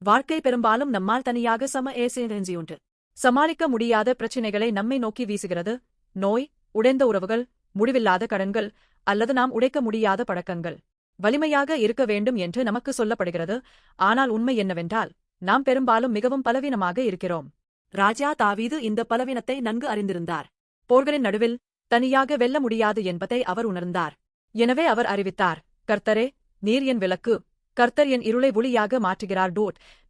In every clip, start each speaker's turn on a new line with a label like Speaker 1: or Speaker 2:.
Speaker 1: வாழ்க்கை பெரும்பாலும் நம்மால் தனியாக சமாளிக்க சமாளிக்க முடியாத பிரச்சினைகளை நம்மை நோக்கி வீசுகிறது. நோய், உடைந்த உறவுகள், முடிவில்லாத கடன்கள், அல்லது நாம் உடைக்க முடியாத பழக்கங்கள். வலிமையாக இருக்க வேண்டும் என்று நமக்கு சொல்லப்படுகிறது. ஆனால் உண்மை என்னவென்றால், நாம் பெரும்பாலும் மிகவும் பலவீனமாக இருக்கிறோம். ராஜா தாவீது இந்த பலவீனத்தை நன்கு அறிந்திருந்தார். போர்களின் நடுவில் தனியாக வெல்ல முடியாது என்பதை அவர் உணர்ந்தார். எனவே அவர் அறிவித்தார், கர்த்தரே, நீர் என் விளக்கு, கர்த்தர் என் இருளை ஒளியாக மாற்றுகிறார்.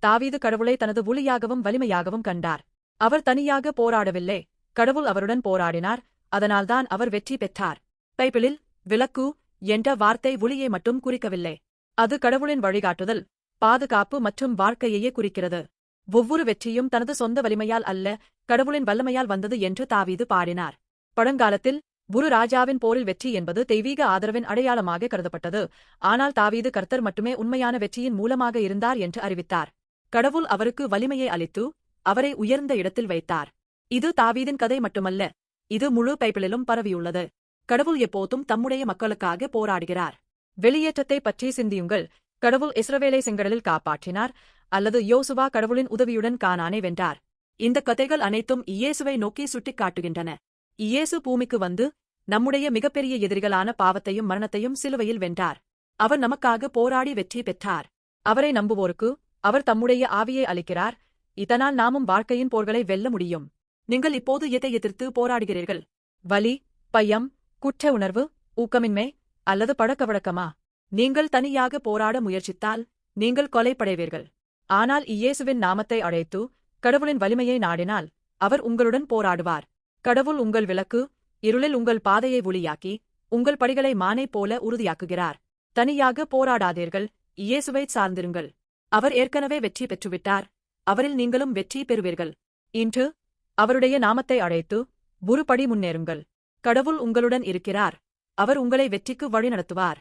Speaker 1: தாவீது கடவுளை தனது ஒளியாகவும் வலிமையாகவும் கண்டார். அவர் தனியாக போராடவில்லை, கடவுள் அவருடன் போராடினார். அதனால்தான் அவர் வெற்றி பெற்றார். பைபிளில் விளக்கு என்ற வார்த்தை ஒளியை மட்டும் குறிக்கவில்லை. அது கடவுளின் வழிகாட்டுதல், பாதுகாப்பு மற்றும் வாழ்க்கையையே குறிக்கிறது. ஒவ்வொரு வெற்றியும் தனது சொந்த வலிமையால் அல்ல, கடவுளின் வல்லமையால் வந்தது என்று தாவீது பாடினார். பழங்காலத்தில் ஒரு ராஜாவின் போரில் வெற்றி என்பது தெய்வீக ஆதரவின் அடையாளமாக கருதப்பட்டது. ஆனால் தாவீது கர்த்தர் மட்டுமே உண்மையான வெற்றியின் மூலமாக இருந்தார் என்று அறிவித்தார். கடவுள் அவருக்கு வலிமையை அளித்து அவரை உயர்ந்த இடத்தில் வைத்தார். இது தாவீதின் கதை மட்டுமல்ல, இது முழு பைபிளிலும் பரவியுள்ளது. கடவுள் எப்போதும் தம்முடைய மக்களுக்காக போராடுகிறார். வெளியேற்றத்தை பற்றி சிந்தியுங்கள். கடவுள் இஸ்ரவேலை செங்கடலில் காப்பாற்றினார், அல்லது யோசுவா கடவுளின் உதவியுடன் கானானை வென்றார். இந்த கதைகள் அனைத்தும் இயேசுவை நோக்கி சுட்டிக்காட்டுகின்றன. இயேசு பூமிக்கு வந்து நம்முடைய மிகப்பெரிய எதிரிகளான பாவத்தையும் மரணத்தையும் சிலுவையில் வென்றார். அவர் நமக்காக போராடி வெற்றி பெற்றார். அவரை நம்புவோருக்கு அவர் தம்முடைய ஆவியை அளிக்கிறார். இதனால் நாமும் வாழ்க்கையின் போர்களை வெல்ல முடியும். நீங்கள் இப்போது எதை எதிர்த்து போராடுகிறீர்கள்? வலி, பயம், குற்ற உணர்வு, ஊக்கமின்மை அல்லது பழக்கவழக்கமா? நீங்கள் தனியாக போராட முயற்சித்தால் நீங்கள் கொலைப்படைவீர்கள். ஆனால் இயேசுவின் நாமத்தை அழைத்து கடவுளின் வலிமையை நாடினால் அவர் உங்களுடன் போராடுவார். கடவுள் உங்கள் விளக்கு, இருளில் உங்கள் பாதையை ஒளியாக்கி உங்கள் படிகளை மானை போல உறுதியாக்குகிறார். தனியாக போராடாதீர்கள், இயேசுவை சார்ந்திருங்கள். அவர் ஏற்கனவே வெற்றி பெற்றுவிட்டார். அவரில் நீங்களும் வெற்றி பெறுவீர்கள். இன்று அவருடைய நாமத்தை அழைத்து ஒரு படி முன்னேறுங்கள். கடவுள் உங்களுடன் இருக்கிறார். அவர் உங்களை வெற்றிக்கு வழிநடத்துவார்.